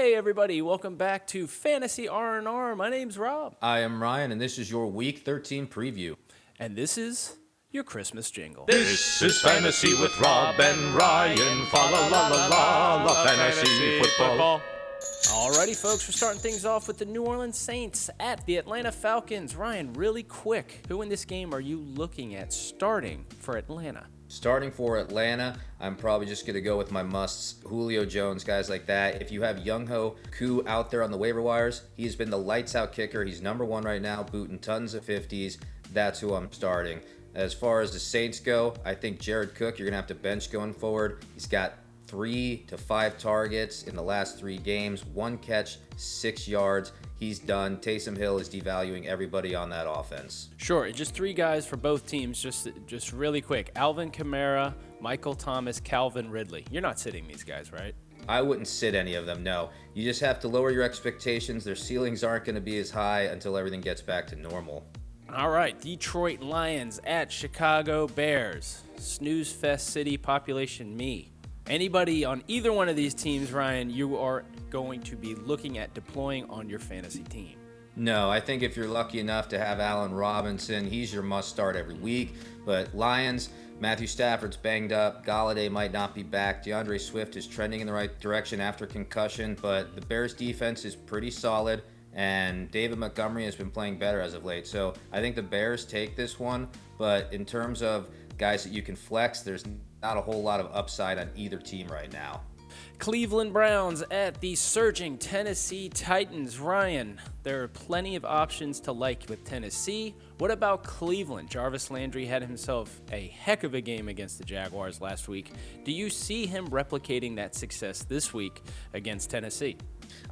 Hey everybody, welcome back to Fantasy R&R. My name's Rob. I am Ryan, and this is your Week 13 preview. And this is your Christmas jingle. This is Fantasy with Rob and Ryan. Fa la la la la la fantasy football. Alrighty, folks, we're starting things off with the New Orleans Saints at the Atlanta Falcons. Ryan, really quick, who in this game are you looking at starting for Atlanta? Starting for Atlanta, I'm probably just going to go with my musts, Julio Jones, guys like that. If you have Younghoe Koo out there on the waiver wires, he's been the lights-out kicker. He's number one right now, booting tons of 50s. That's who I'm starting. As far as the Saints go, I think Jared Cook, you're going to have to bench going forward. He's got 3 to 5 targets in the last 3 games, 1 catch, 6 yards. He's done. Taysom Hill is devaluing everybody on that offense. Sure, just 3 guys for both teams, just really quick. Alvin Kamara, Michael Thomas, Calvin Ridley. You're not sitting these guys, right? I wouldn't sit any of them, no. You just have to lower your expectations. Their ceilings aren't going to be as high until everything gets back to normal. All right, Detroit Lions at Chicago Bears. Snooze Fest City, population me. Anybody on either one of these teams, Ryan, you are going to be looking at deploying on your fantasy team? No, I think if you're lucky enough to have Allen Robinson, he's your must start every week. But Lions, Matthew Stafford's banged up. Galladay might not be back. DeAndre Swift is trending in the right direction after concussion, but the Bears defense is pretty solid, and David Montgomery has been playing better as of late. So I think the Bears take this one, but in terms of guys that you can flex, there's not a whole lot of upside on either team right now. Cleveland Browns at the surging Tennessee Titans. Ryan, there are plenty of options to like with Tennessee. What about Cleveland? Jarvis Landry had himself a heck of a game against the Jaguars last week. Do you see him replicating that success this week against Tennessee?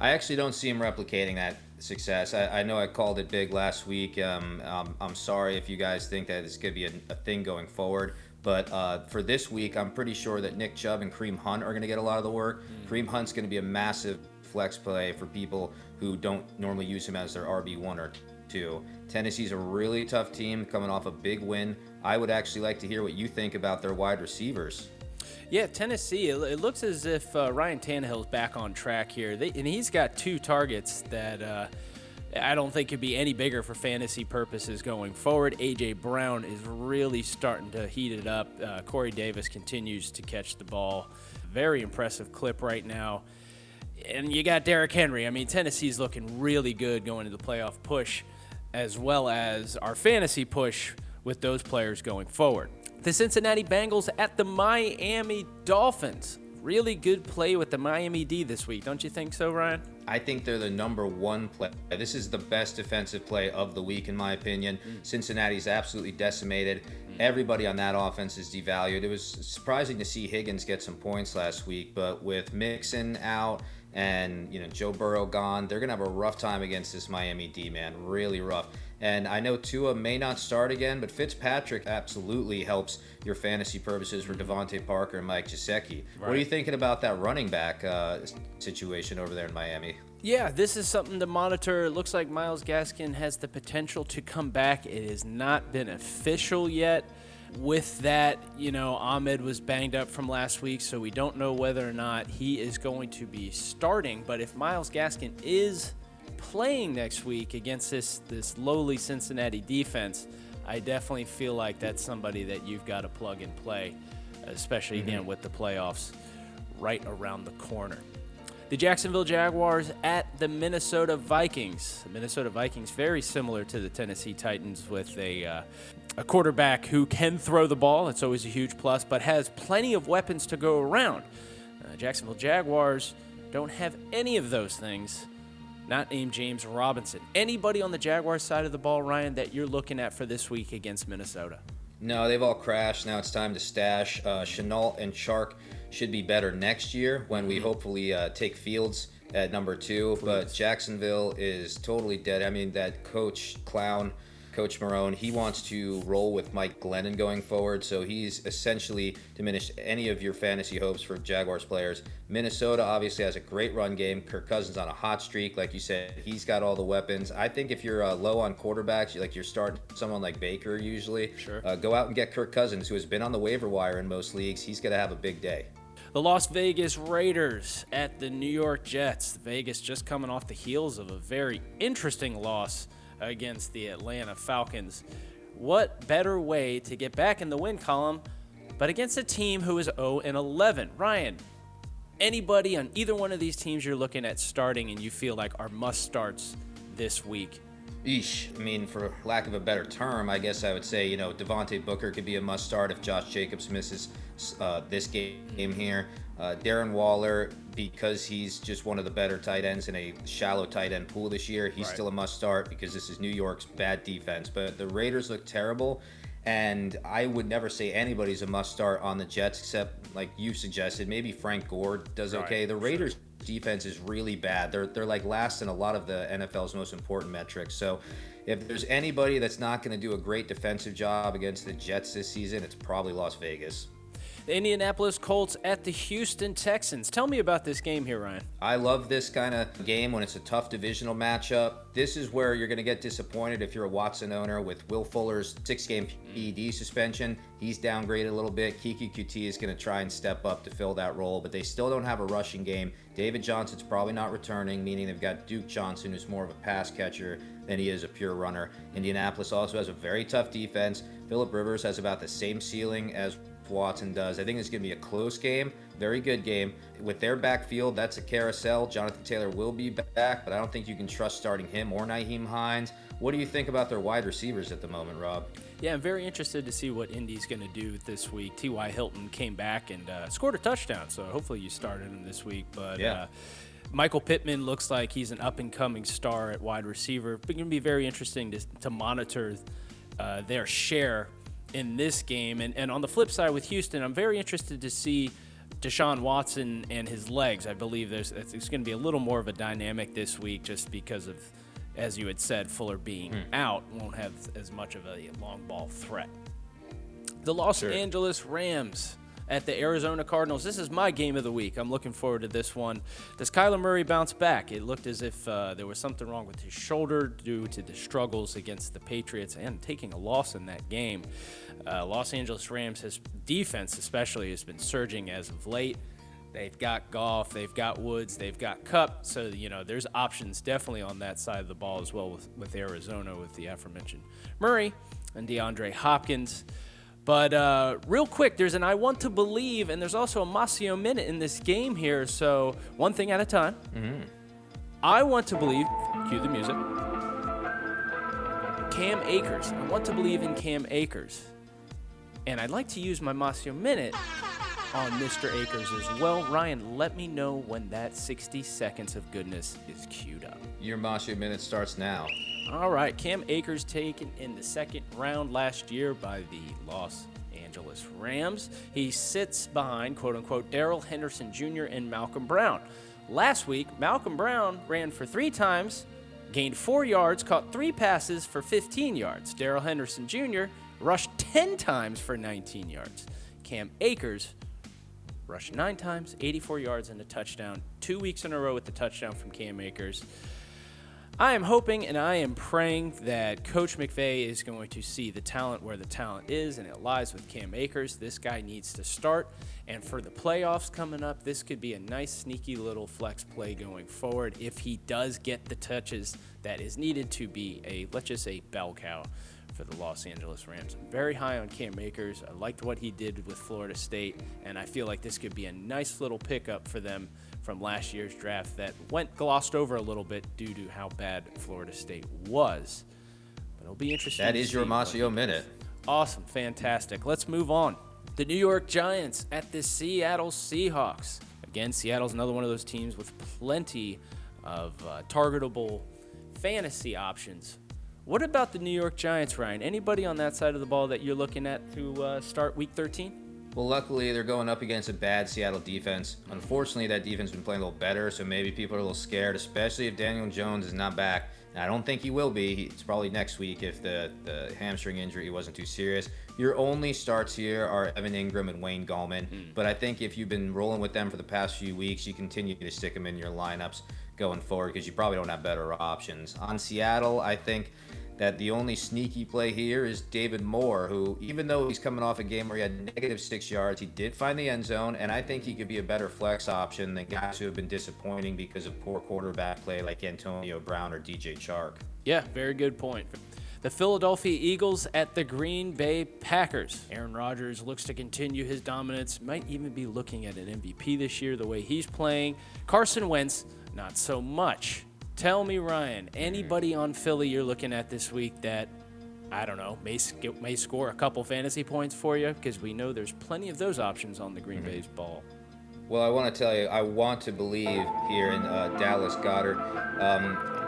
I actually don't see him replicating that success. I know I called it big last week. I'm sorry if you guys think that it's going to be a thing going forward. But for this week, I'm pretty sure that Nick Chubb and Kareem Hunt are going to get a lot of the work. Kareem Hunt's going to be a massive flex play for people who don't normally use him as their RB1 or 2. Tennessee's a really tough team coming off a big win. I would actually like to hear what you think about their wide receivers. Yeah, Tennessee, it looks as if Ryan Tannehill's back on track here. And he's got 2 targets that I don't think could be any bigger for fantasy purposes going forward. A.J. Brown is really starting to heat it up. Corey Davis continues to catch the ball. Very impressive clip right now. And you got Derrick Henry. I mean, Tennessee's looking really good going into the playoff push, as well as our fantasy push with those players going forward. The Cincinnati Bengals at the Miami Dolphins. Really good play with the Miami D this week. Don't you think so, Ryan? I think they're the number 1 play. This is the best defensive play of the week, in my opinion. Cincinnati's absolutely decimated. Everybody on that offense is devalued. It was surprising to see Higgins get some points last week, but with Mixon out and Joe Burrow gone, they're going to have a rough time against this Miami D, man. Really rough. And I know Tua may not start again, but Fitzpatrick absolutely helps your fantasy purposes for Devontae Parker and Mike Gesicki. Right. What are you thinking about that running back situation over there in Miami? Yeah, this is something to monitor. It looks like Myles Gaskin has the potential to come back. It has not been official yet. With that, Ahmed was banged up from last week, so we don't know whether or not he is going to be starting. But if Myles Gaskin is playing next week against this lowly Cincinnati defense, I definitely feel like that's somebody that you've got to plug and play, especially again with the playoffs right around the corner. The Jacksonville Jaguars at the Minnesota Vikings. The Minnesota Vikings, very similar to the Tennessee Titans, with a quarterback who can throw the ball. That's always a huge plus, but has plenty of weapons to go around. Jacksonville Jaguars don't have any of those things. Not named James Robinson. Anybody on the Jaguars side of the ball, Ryan, that you're looking at for this week against Minnesota? No, they've all crashed. Now it's time to stash. Chenault and Chark should be better next year when we hopefully take Fields at number 2. Please. But Jacksonville is totally dead. I mean, that Coach Marone, he wants to roll with Mike Glennon going forward, so he's essentially diminished any of your fantasy hopes for Jaguars players. Minnesota obviously has a great run game. Kirk Cousins on a hot streak. Like you said, he's got all the weapons. I think if you're low on quarterbacks, you're starting someone like Baker usually, sure. Go out and get Kirk Cousins, who has been on the waiver wire in most leagues. He's going to have a big day. The Las Vegas Raiders at the New York Jets. Vegas just coming off the heels of a very interesting loss against the Atlanta Falcons. What better way to get back in the win column but against a team who is 0-11? Ryan, anybody on either one of these teams you're looking at starting and you feel like are must-starts this week? Eesh. I mean, for lack of a better term, I guess I would say, Devontae Booker could be a must-start if Josh Jacobs misses this game here. Darren Waller, because he's just one of the better tight ends in a shallow tight end pool this year, he's still a must-start because this is New York's bad defense. But the Raiders look terrible, and I would never say anybody's a must-start on the Jets except, like you suggested, maybe Frank Gore does okay. The Raiders' defense is really bad. They're like last in a lot of the NFL's most important metrics. So if there's anybody that's not going to do a great defensive job against the Jets this season, it's probably Las Vegas. The Indianapolis Colts at the Houston Texans. Tell me about this game here, Ryan. I love this kind of game when it's a tough divisional matchup. This is where you're going to get disappointed if you're a Watson owner with Will Fuller's 6-game PED suspension. He's downgraded a little bit. Kiki QT is going to try and step up to fill that role, but they still don't have a rushing game. David Johnson's probably not returning, meaning they've got Duke Johnson, who's more of a pass catcher than he is a pure runner. Indianapolis also has a very tough defense. Phillip Rivers has about the same ceiling as Watson does. I think it's going to be a close game, very good game. With their backfield, that's a carousel. Jonathan Taylor will be back, but I don't think you can trust starting him or Nyheim Hines. What do you think about their wide receivers at the moment, Rob? Yeah, I'm very interested to see what Indy's going to do this week. T.Y. Hilton came back and scored a touchdown, so hopefully you started him this week. But Michael Pittman looks like he's an up-and-coming star at wide receiver. It's going to be very interesting to monitor their share in this game. And on the flip side with Houston, I'm very interested to see Deshaun Watson and his legs. I believe it's going to be a little more of a dynamic this week just because of, as you had said, Fuller being out won't have as much of a long ball threat. The Los Angeles Rams at the Arizona Cardinals. This is my game of the week. I'm looking forward to this one. Does Kyler Murray bounce back? It looked as if there was something wrong with his shoulder due to the struggles against the Patriots and taking a loss in that game. Los Angeles Rams, his defense especially, has been surging as of late. They've got Goff, they've got Woods, they've got Kupp. So, there's options definitely on that side of the ball as well with Arizona with the aforementioned Murray and DeAndre Hopkins. But real quick, there's an I want to believe, and there's also a Masio minute in this game here. So one thing at a time. I want to believe, cue the music, Cam Akers. I want to believe in Cam Akers. And I'd like to use my Masio minute on Mr. Akers as well. Ryan, let me know when that 60 seconds of goodness is queued up. Your Masio minute starts now. All right, Cam Akers taken in the second round last year by the Los Angeles Rams. He sits behind, quote-unquote, Darrell Henderson Jr. and Malcolm Brown. Last week, Malcolm Brown ran for 3 times, gained 4 yards, caught 3 passes for 15 yards. Darrell Henderson Jr. rushed 10 times for 19 yards. Cam Akers rushed 9 times, 84 yards, and a touchdown. 2 weeks in a row with the touchdown from Cam Akers. I am hoping and I am praying that Coach McVay is going to see the talent where the talent is, and it lies with Cam Akers. This guy needs to start, and for the playoffs coming up, this could be a nice, sneaky little flex play going forward if he does get the touches that is needed to be a, let's just say, bell cow for the Los Angeles Rams. I'm very high on Cam Akers. I liked what he did with Florida State, and I feel like this could be a nice little pickup for them from last year's draft that went glossed over a little bit due to how bad Florida State was. But it'll be interesting. That is your Masio minute. Awesome. Fantastic. Let's move on. The New York Giants at the Seattle Seahawks. Again, Seattle's another one of those teams with plenty of targetable fantasy options. What about the New York Giants, Ryan? Anybody on that side of the ball that you're looking at to start Week 13? Well, luckily, they're going up against a bad Seattle defense. Unfortunately, that defense has been playing a little better, so maybe people are a little scared, especially if Daniel Jones is not back. And I don't think he will be. It's probably next week if the hamstring injury wasn't too serious. Your only starts here are Evan Ingram and Wayne Gallman. But I think if you've been rolling with them for the past few weeks, you continue to stick them in your lineups going forward because you probably don't have better options. On Seattle, I think that the only sneaky play here is David Moore, who, even though he's coming off a game where he had -6 yards, he did find the end zone, and I think he could be a better flex option than guys who have been disappointing because of poor quarterback play like Antonio Brown or DJ Chark. Yeah, very good point. The Philadelphia Eagles at the Green Bay Packers. Aaron Rodgers looks to continue his dominance, might even be looking at an MVP this year the way he's playing. Carson Wentz, not so much. Tell me, Ryan, anybody on Philly you're looking at this week that, I don't know, may score a couple fantasy points for you? Because we know there's plenty of those options on the Green Bay's ball. Well, I want to tell you, I want to believe here in Dallas Goedert.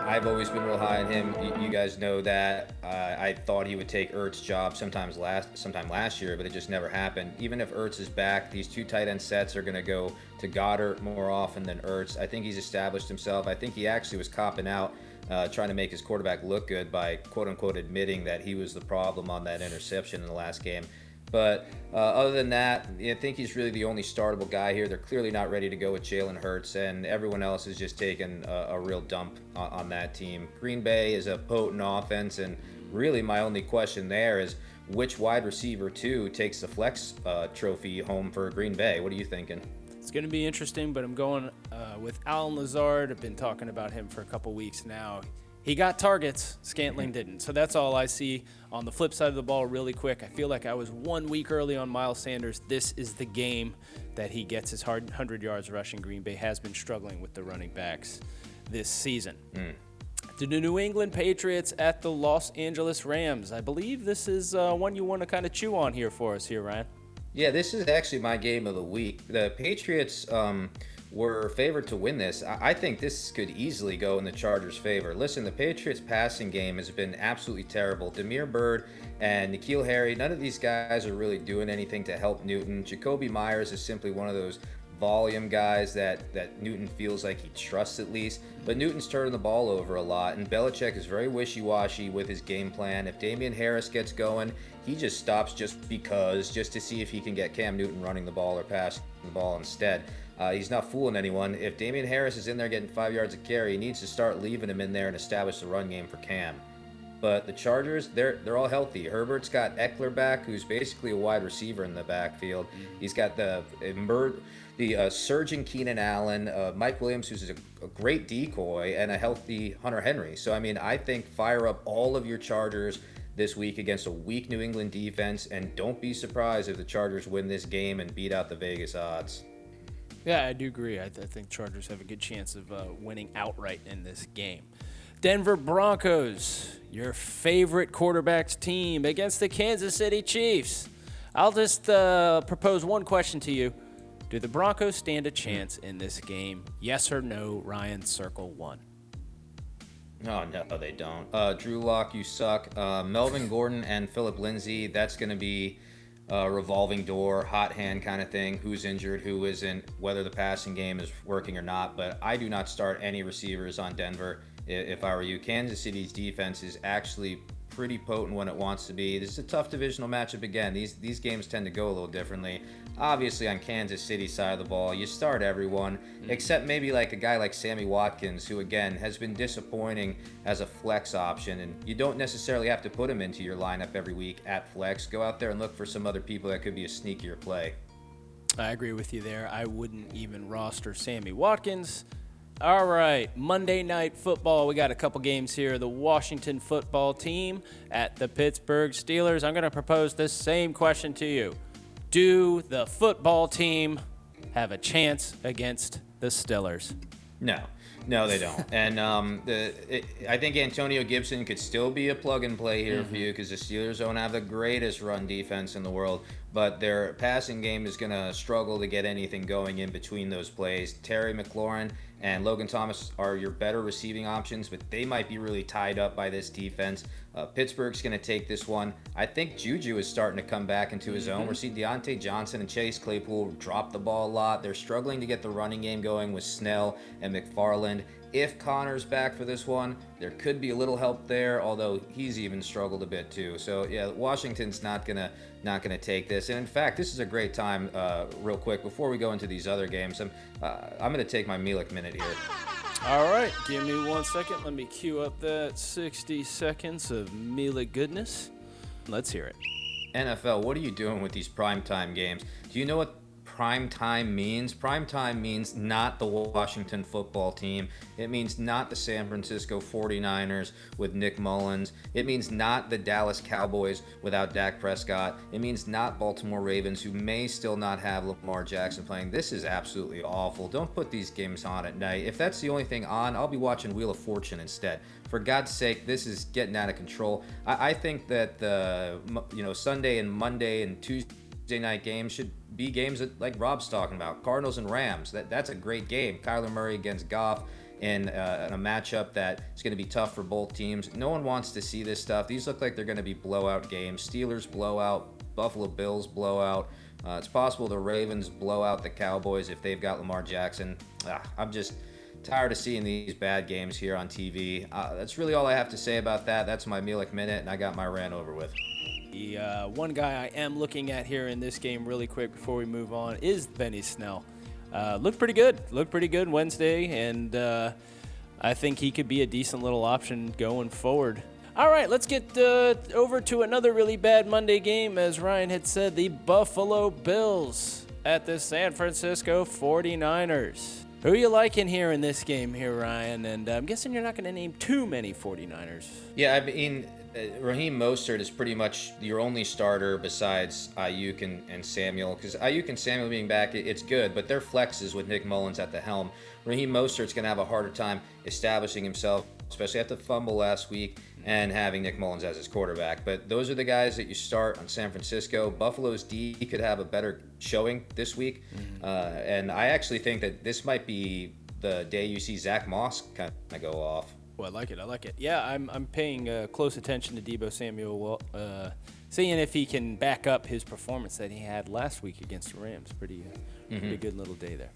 I've always been real high on him. You guys know that. I thought he would take Ertz's job sometime last year, but it just never happened. Even if Ertz is back, these two tight end sets are going to go to Goddard more often than Ertz. I think he's established himself. I think he actually was copping out, trying to make his quarterback look good by quote-unquote admitting that he was the problem on that interception in the last game. But other than that, I think he's really the only startable guy here. They're clearly not ready to go with Jalen Hurts, and everyone else has just taken a real dump on that team. Green Bay is a potent offense, and really my only question there is which wide receiver, too, takes the flex trophy home for Green Bay? What are you thinking? It's going to be interesting, but I'm going with Allen Lazard. I've been talking about him for a couple weeks now. He got targets, Scantling didn't. So that's all I see. On the flip side of the ball, really quick, I feel like I was 1 week early on Miles Sanders. This is the game that he gets his 100 yards rushing. Green Bay has been struggling with the running backs this season. The New England Patriots at the Los Angeles Rams. I believe this is one you want to kind of chew on here for us here, Ryan. Yeah, this is actually my game of the week. The Patriots were favored to win this. I think this could easily go in the Chargers' favor. Listen, the Patriots' passing game has been absolutely terrible. Damiere Byrd and N'Keal Harry, none of these guys are really doing anything to help Newton. Jacoby Myers is simply one of those volume guys that Newton feels like he trusts at least. But Newton's turning the ball over a lot, and Belichick is very wishy-washy with his game plan. If Damian Harris gets going, he just stops just to see if he can get Cam Newton running the ball or passing the ball instead. He's not fooling anyone. If Damian Harris is in there getting 5 yards a carry, he needs to start leaving him in there and establish the run game for Cam. But the Chargers, they're all healthy. Herbert's got Eckler back, who's basically a wide receiver in the backfield. He's got the surging Keenan Allen, Mike Williams, who's a great decoy, and a healthy Hunter Henry. So, I mean, I think fire up all of your Chargers this week against a weak New England defense, and don't be surprised if the Chargers win this game and beat out the Vegas odds. Yeah, I do agree. I think Chargers have a good chance of winning outright in this game. Denver Broncos, your favorite quarterback's team against the Kansas City Chiefs. I'll just propose one question to you. Do the Broncos stand a chance in this game? Yes or no, Ryan, circle one. Oh, no, they don't. Drew Lock, you suck. Melvin Gordon and Phillip Lindsay, that's going to be a revolving door, hot hand kind of thing. Who's injured, who isn't, whether the passing game is working or not. But I do not start any receivers on Denver if I were you. Kansas City's defense is actually pretty potent when it wants to be. This is a tough divisional matchup again. These games tend to go a little differently. Obviously, on Kansas City's side of the ball, you start everyone, except maybe like a guy like Sammy Watkins, who, again, has been disappointing as a flex option. And you don't necessarily have to put him into your lineup every week at flex. Go out there and look for some other people that could be a sneakier play. I agree with you there. I wouldn't even roster Sammy Watkins. All right, Monday Night Football. We got a couple games here. The Washington football team at the Pittsburgh Steelers. I'm going to propose this same question to you. Do the football team have a chance against the Steelers? No, they don't. And I think Antonio Gibson could still be a plug-and-play here for you because the Steelers don't have the greatest run defense in the world, but their passing game is going to struggle to get anything going in between those plays. Terry McLaurin and Logan Thomas are your better receiving options, but they might be really tied up by this defense. Pittsburgh's going to take this one. I think Juju is starting to come back into his own. We're seeing Deontay Johnson and Chase Claypool drop the ball a lot. They're struggling to get the running game going with Snell and McFarland. If Connor's back for this one, there could be a little help there, although he's even struggled a bit too. So yeah, Washington's not gonna take this. And in fact, this is a great time. Real quick before we go into these other games, I'm gonna take my Mielek minute here. All right, give me 1 second. Let me cue up that 60 seconds of Mila goodness. Let's hear it. NFL, what are you doing with these primetime games? Do you know what primetime means? Primetime means not the Washington football team. It means not the San Francisco 49ers with Nick Mullins. It means not the Dallas Cowboys without Dak Prescott. It means not Baltimore Ravens, who may still not have Lamar Jackson playing. This is absolutely awful. Don't put these games on at night. If that's the only thing on, I'll be watching Wheel of Fortune instead. For God's sake, this is getting out of control. I think that the Sunday and Monday and Tuesday night games should be games that, like Rob's talking about, Cardinals and Rams. That's a great game. Kyler Murray against Goff in a matchup that is going to be tough for both teams. No one wants to see this stuff. These look like they're going to be blowout games. Steelers blowout, Buffalo Bills blowout. It's possible the Ravens blow out the Cowboys if they've got Lamar Jackson. I'm just tired of seeing these bad games here on TV. That's really all I have to say about that. That's my Mielek Minute, and I got my rant over with. The one guy I am looking at here in this game really quick before we move on is Benny Snell. Looked pretty good Wednesday, and I think he could be a decent little option going forward. All right, let's get over to another really bad Monday game. As Ryan had said, the Buffalo Bills at the San Francisco 49ers. Who are you liking here in this game here, Ryan? And I'm guessing you're not going to name too many 49ers. Yeah, I mean, Raheem Mostert is pretty much your only starter besides Ayuk and Samuel. Because Ayuk and Samuel being back, it's good, but they're flexes with Nick Mullins at the helm. Raheem Mostert's going to have a harder time establishing himself, especially after the fumble last week and having Nick Mullins as his quarterback. But those are the guys that you start on San Francisco. Buffalo's D could have a better showing this week. And I actually think that this might be the day you see Zach Moss kind of go off. Well, I like it. Yeah, I'm paying close attention to Deebo Samuel, seeing if he can back up his performance that he had last week against the Rams. Pretty good little day there.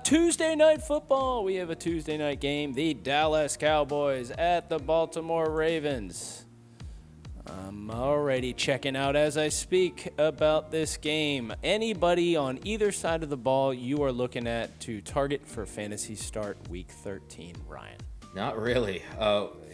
Tuesday night football. We have a Tuesday night game. The Dallas Cowboys at the Baltimore Ravens. I'm already checking out as I speak about this game. Anybody on either side of the ball you are looking at to target for fantasy start week 13, Ryan? Not really.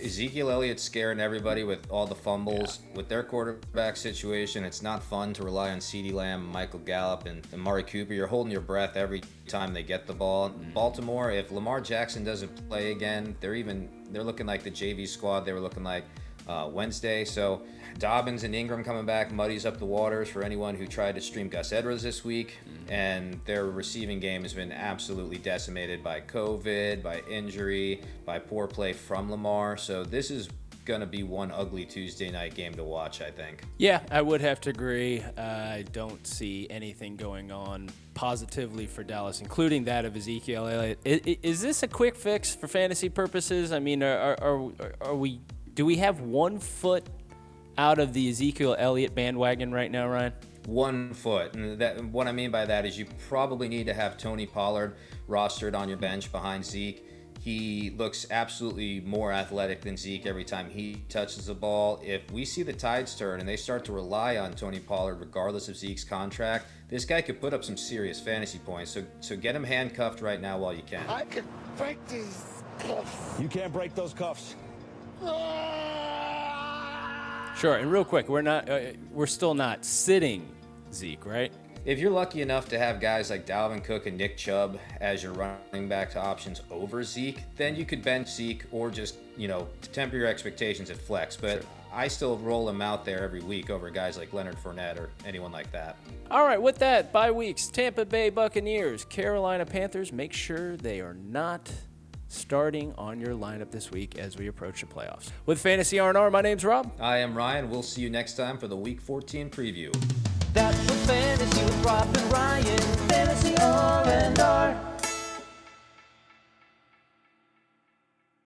Ezekiel Elliott scaring everybody with all the fumbles. Yeah. With their quarterback situation, it's not fun to rely on CeeDee Lamb, Michael Gallup, and Amari Cooper. You're holding your breath every time they get the ball. Baltimore, if Lamar Jackson doesn't play again, they're looking like the JV squad they were looking like Wednesday. So Dobbins and Ingram coming back muddies up the waters for anyone who tried to stream Gus Edwards this week. And their receiving game has been absolutely decimated by COVID, by injury, by poor play from Lamar. So this is going to be one ugly Tuesday night game to watch, I think. Yeah, I would have to agree. I don't see anything going on positively for Dallas, including that of Ezekiel Elliott. Is this a quick fix for fantasy purposes? I mean, do we have 1 foot out of the Ezekiel Elliott bandwagon right now, Ryan? 1 foot. And what I mean by that is you probably need to have Tony Pollard rostered on your bench behind Zeke. He looks absolutely more athletic than Zeke every time he touches the ball. If we see the tides turn and they start to rely on Tony Pollard regardless of Zeke's contract, this guy could put up some serious fantasy points. So get him handcuffed right now while you can. I could break these cuffs. You can't break those cuffs. Sure, and real quick, we're still not sitting Zeke, right? If you're lucky enough to have guys like Dalvin Cook and Nick Chubb as your running back options over Zeke, then you could bench Zeke or just, temper your expectations at flex. But sure, I still roll him out there every week over guys like Leonard Fournette or anyone like that. All right, with that, bye weeks, Tampa Bay Buccaneers, Carolina Panthers. Make sure they are not starting on your lineup this week as we approach the playoffs. With Fantasy R&R, my name's Rob. I am Ryan. We'll see you next time for the Week 14 preview. That's what Fantasy with Rob and Ryan. Fantasy R&R.